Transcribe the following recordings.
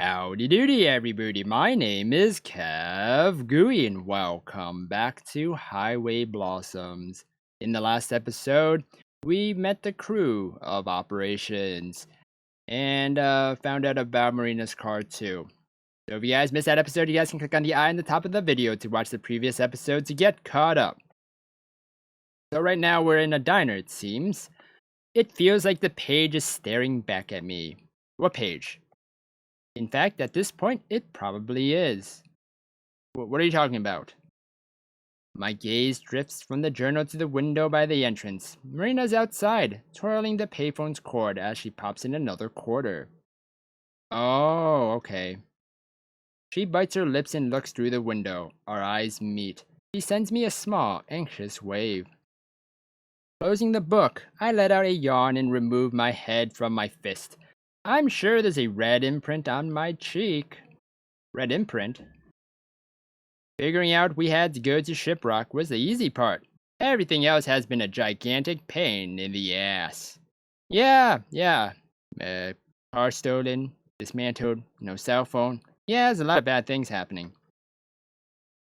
Howdy doody everybody, my name is KevGuuey and welcome back to Highway Blossoms. In the last episode, we met the crew of operations and found out about Marina's car too. So if you guys missed that episode, you guys can click on the eye on the top of the video to watch the previous episode to get caught up. So right now we're in a diner it seems. It feels like the page is staring back at me. What page? In fact, at this point, it probably is. What are you talking about? My gaze drifts from the journal to the window by the entrance. Marina's outside, twirling the payphone's cord as she pops in another quarter. Oh, okay. She bites her lips and looks through the window. Our eyes meet. She sends me a small, anxious wave. Closing the book, I let out a yawn and remove my head from my fist. I'm sure there's a red imprint on my cheek. Red imprint? Figuring out we had to go to Shiprock was the easy part. Everything else has been a gigantic pain in the ass. Yeah. Car stolen, dismantled, no cell phone. Yeah, there's a lot of bad things happening.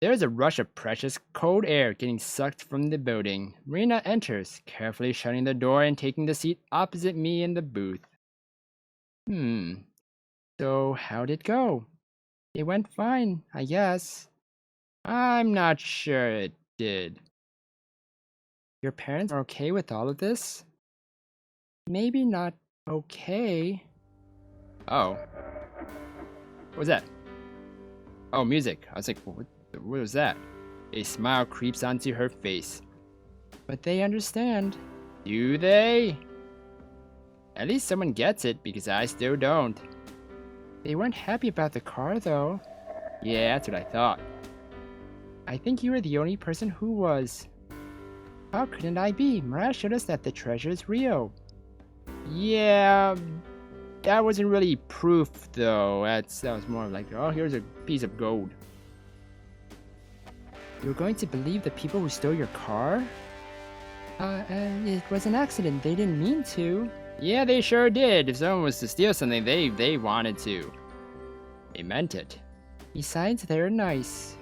There's a rush of precious cold air getting sucked from the building. Marina enters, carefully shutting the door and taking the seat opposite me in the booth. So how'd it go? It went fine, I guess. I'm not sure it did. Your parents are okay with all of this? Maybe not okay. Oh. What was that? Oh, music. I was like, what was that? A smile creeps onto her face. But they understand. Do they? At least someone gets it, because I still don't. They weren't happy about the car, though. Yeah, that's what I thought. I think you were the only person who was. How couldn't I be? Mariah showed us that the treasure is real. Yeah, that wasn't really proof, though. That was more like, oh, here's a piece of gold. You're going to believe the people who stole your car? It was an accident. They didn't mean to. Yeah, they sure did. If someone was to steal something, they wanted to. They meant it. Besides, they're nice.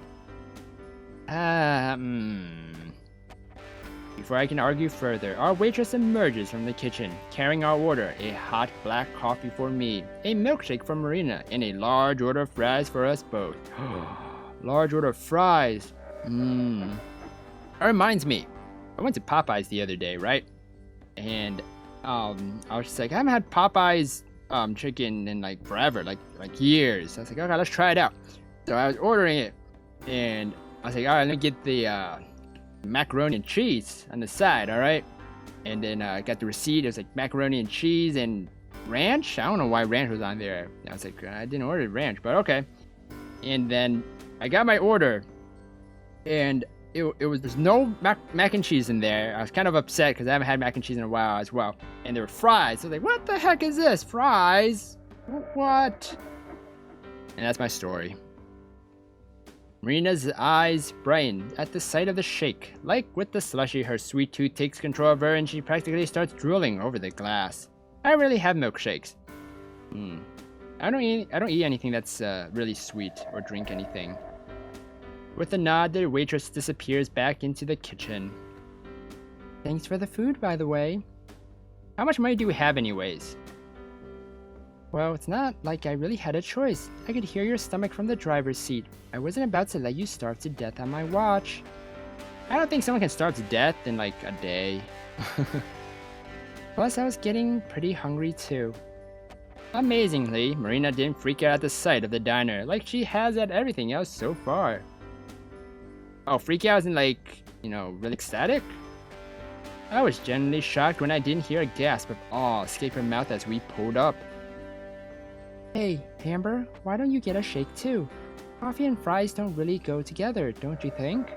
Before I can argue further, our waitress emerges from the kitchen, carrying our order, a hot black coffee for me, a milkshake for Marina, and a large order of fries for us both. Large order of fries. That reminds me, I went to Popeyes the other day, right? And I was just like, I haven't had Popeyes chicken in like forever, like years. I was like, okay, let's try it out. So I was ordering it, and I was like, all right, let me get the macaroni and cheese on the side, all right? And then I got the receipt. It was like macaroni and cheese and ranch. I don't know why ranch was on there. I was like, I didn't order ranch, but okay. And then I got my order, and there's no mac and cheese in there. I was kind of upset because I haven't had mac and cheese in a while as well. And there were fries. So I was like, what the heck is this? Fries? What? And that's my story. Marina's eyes brighten at the sight of the shake. Like with the slushy, her sweet tooth takes control of her and she practically starts drooling over the glass. I rarely have milkshakes. I don't eat anything that's really sweet or drink anything. With a nod, the waitress disappears back into the kitchen. Thanks for the food, by the way. How much money do we have anyways? Well, it's not like I really had a choice. I could hear your stomach from the driver's seat. I wasn't about to let you starve to death on my watch. I don't think someone can starve to death in like a day. Plus, I was getting pretty hungry too. Amazingly, Marina didn't freak out at the sight of the diner like she has at everything else so far. Oh, freak out isn't like, really ecstatic? I was genuinely shocked when I didn't hear a gasp of awe escape her mouth as we pulled up. Hey, Amber, why don't you get a shake too? Coffee and fries don't really go together, don't you think?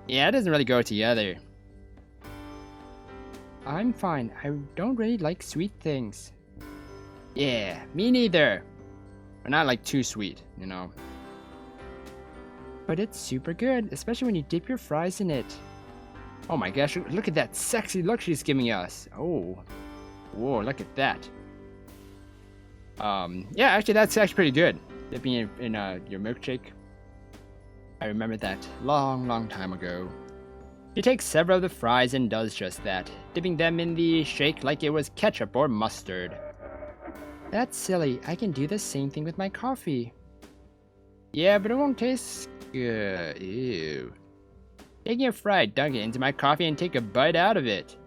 Yeah, it doesn't really go together. I'm fine. I don't really like sweet things. Yeah, me neither. But not like too sweet, But it's super good, especially when you dip your fries in it. Oh my gosh, look at that sexy look she's giving us. Oh, whoa, look at that. Yeah, actually, that's actually pretty good. Dipping it in your milkshake. I remember that long time ago. She takes several of the fries and does just that, dipping them in the shake like it was ketchup or mustard. That's silly. I can do the same thing with my coffee. Yeah, but it won't taste good. Ew. Taking a fry, dunk it into my coffee and take a bite out of it.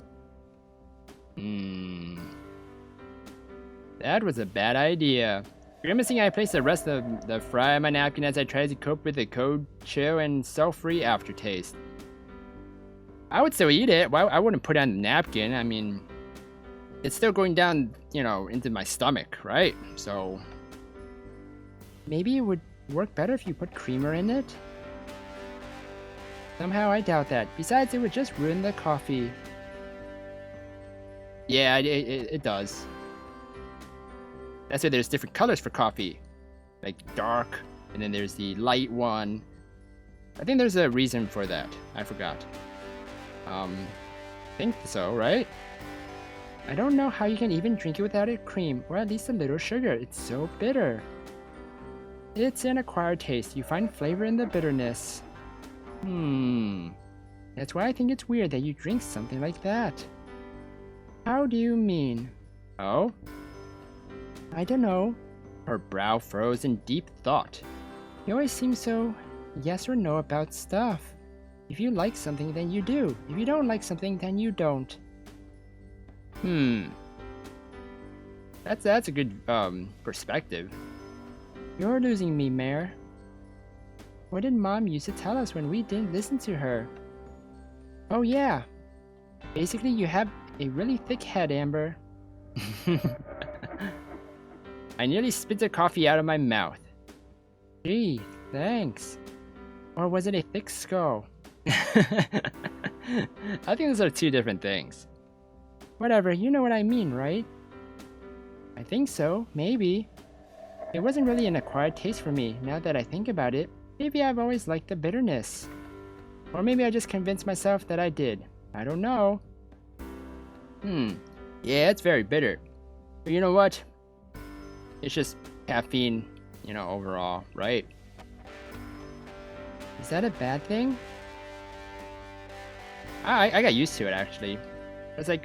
That was a bad idea. Grimacing, I placed the rest of the fry on my napkin as I tried to cope with the cold, chill, and sulfury aftertaste. I would still eat it. Why I wouldn't put it on the napkin. I mean, it's still going down, into my stomach, right? So maybe it would work better if you put creamer in it? Somehow I doubt that. Besides, it would just ruin the coffee. Yeah, it does. That's why there's different colors for coffee. Like dark, and then there's the light one. I think there's a reason for that. I forgot. I think so, right? I don't know how you can even drink it without a cream, or at least a little sugar. It's so bitter. It's an acquired taste. You find flavor in the bitterness. That's why I think it's weird that you drink something like that. How do you mean? Oh? I don't know. Her brow furrows in deep thought. You always seem so yes or no about stuff. If you like something, then you do. If you don't like something, then you don't. That's a good perspective. You're losing me, Mare. What did Mom used to tell us when we didn't listen to her? Oh yeah. Basically, you have a really thick head, Amber. I nearly spit the coffee out of my mouth. Gee, thanks. Or was it a thick skull? I think those are two different things. Whatever, you know what I mean, right? I think so, maybe. It wasn't really an acquired taste for me, now that I think about it. Maybe I've always liked the bitterness. Or maybe I just convinced myself that I did. I don't know. Yeah, it's very bitter. But you know what? It's just caffeine, overall, right? Is that a bad thing? I got used to it, actually. I was like,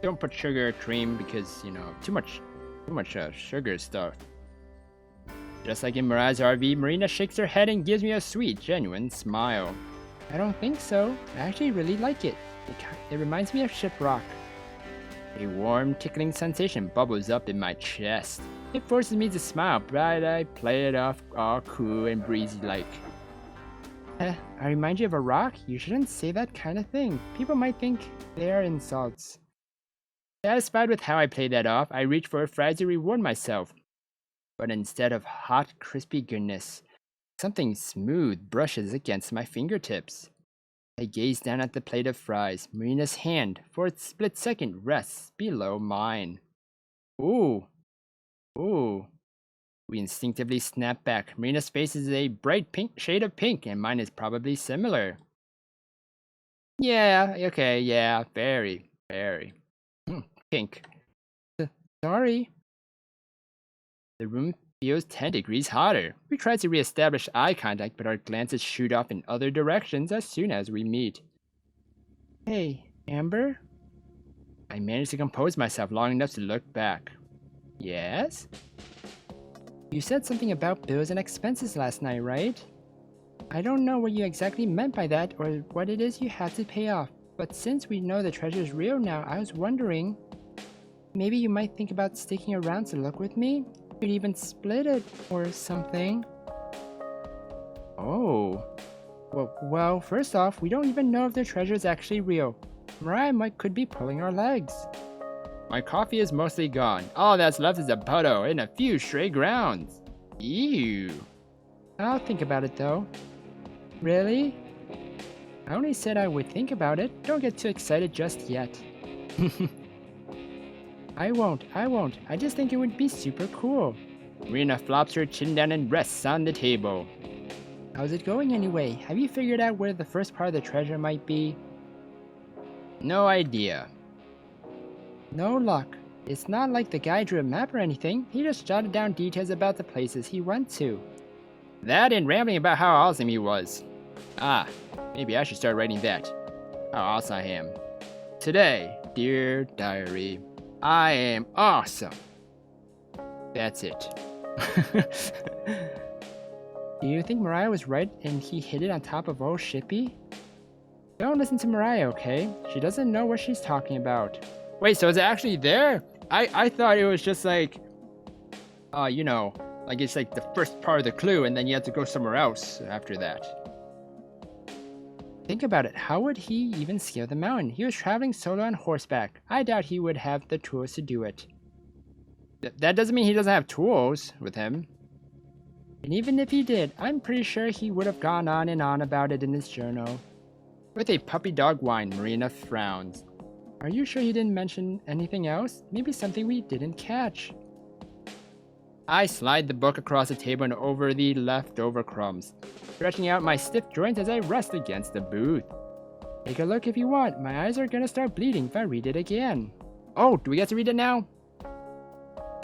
don't put sugar or cream because, too much sugar stuff. Just like in Mariah's RV, Marina shakes her head and gives me a sweet, genuine smile. I don't think so. I actually really like it. It reminds me of Shiprock. A warm, tickling sensation bubbles up in my chest. It forces me to smile, but I play it off all cool and breezy like. I remind you of a rock? You shouldn't say that kind of thing. People might think they are insults. Satisfied with how I played that off, I reach for a fry to reward myself. But instead of hot, crispy goodness, something smooth brushes against my fingertips. I gaze down at the plate of fries. Marina's hand, for a split second, rests below mine. Ooh. We instinctively snap back. Marina's face is a bright pink shade of pink, and mine is probably similar. Yeah, okay, yeah, very. Pink. Sorry. The room feels 10 degrees hotter. We try to reestablish eye contact, but our glances shoot off in other directions as soon as we meet. Hey, Amber? I manage to compose myself long enough to look back. Yes? You said something about bills and expenses last night, right? I don't know what you exactly meant by that or what it is you have to pay off, but since we know the treasure's real now, I was wondering, maybe you might think about sticking around to look with me? Could even split it or something. Oh. Well, first off, we don't even know if the treasure is actually real. Mariah could be pulling our legs. My coffee is mostly gone. All that's left is a puddle and a few stray grounds. Ew. I'll think about it though. Really? I only said I would think about it. Don't get too excited just yet. I won't. I just think it would be super cool. Marina flops her chin down and rests on the table. How's it going anyway? Have you figured out where the first part of the treasure might be? No idea. No luck. It's not like the guy drew a map or anything. He just jotted down details about the places he went to. That and rambling about how awesome he was. Ah, maybe I should start writing that. How awesome I am. Today, dear diary, I am awesome. That's it. Do you think Mariah was right and he hid it on top of old Shippy? Don't listen to Mariah, okay? She doesn't know what she's talking about. Wait, so is it actually there? I thought it was just like, you know, like it's like the first part of the clue and then you have to go somewhere else after that. Think about it, how would he even scale the mountain? He was traveling solo on horseback. I doubt he would have the tools to do it. That doesn't mean he doesn't have tools with him. And even if he did, I'm pretty sure he would have gone on and on about it in his journal. With a puppy dog whine, Marina frowns. Are you sure he didn't mention anything else? Maybe something we didn't catch. I slide the book across the table and over the leftover crumbs, stretching out my stiff joints as I rest against the booth. Take a look if you want. My eyes are gonna start bleeding if I read it again. Oh, do we get to read it now?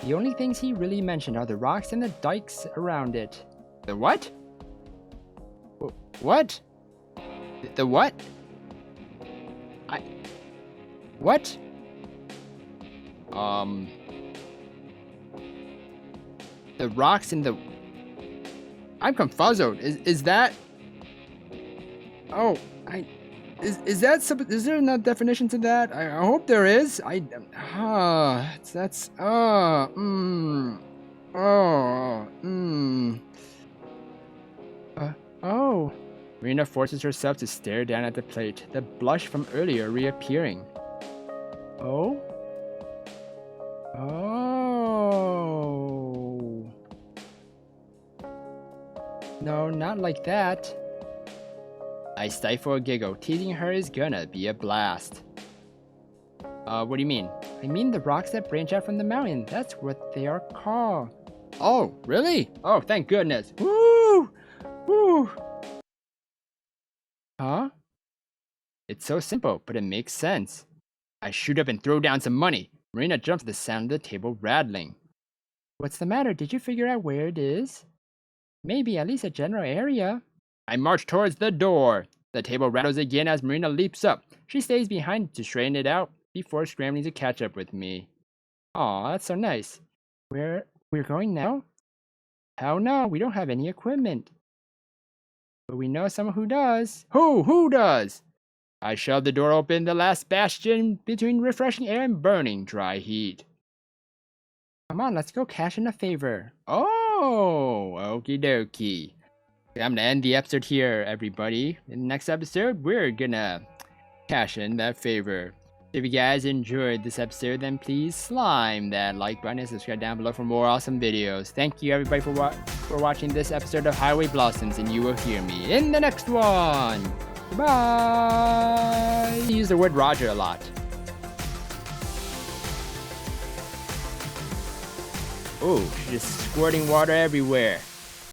The only things he really mentioned are the rocks and the dikes around it. The what? What? The what? What? The rocks in the... I'm confuzzled. Is that... Oh, Is there no definition to that? I hope there is. Oh. Marina forces herself to stare down at the plate, the blush from earlier reappearing. Oh? No, not like that. I stifle a giggle. Teasing her is gonna be a blast. What do you mean? I mean the rocks that branch out from the mountain. That's what they are called. Oh, really? Oh, thank goodness. Woo! Woo! Huh? It's so simple, but it makes sense. I shoot up and throw down some money. Marina jumps at the sound of the table rattling. What's the matter? Did you figure out where it is? Maybe at least a general area. I march towards the door. The table rattles again as Marina leaps up. She stays behind to straighten it out before scrambling to catch up with me. Aw, that's so nice. We're going now? Hell no, we don't have any equipment. But we know someone who does. Who does? I shove the door open, the last bastion between refreshing air and burning dry heat. Come on, let's go cash in a favor. Oh, okie dokie. I'm gonna end the episode here, everybody. In the next episode, we're gonna cash in that favor. If you guys enjoyed this episode, then please slime that like button and subscribe down below for more awesome videos. Thank you, everybody, for watching this episode of Highway Blossoms, and you will hear me in the next one. Goodbye. I use the word Roger a lot. Oh, she's just squirting water everywhere.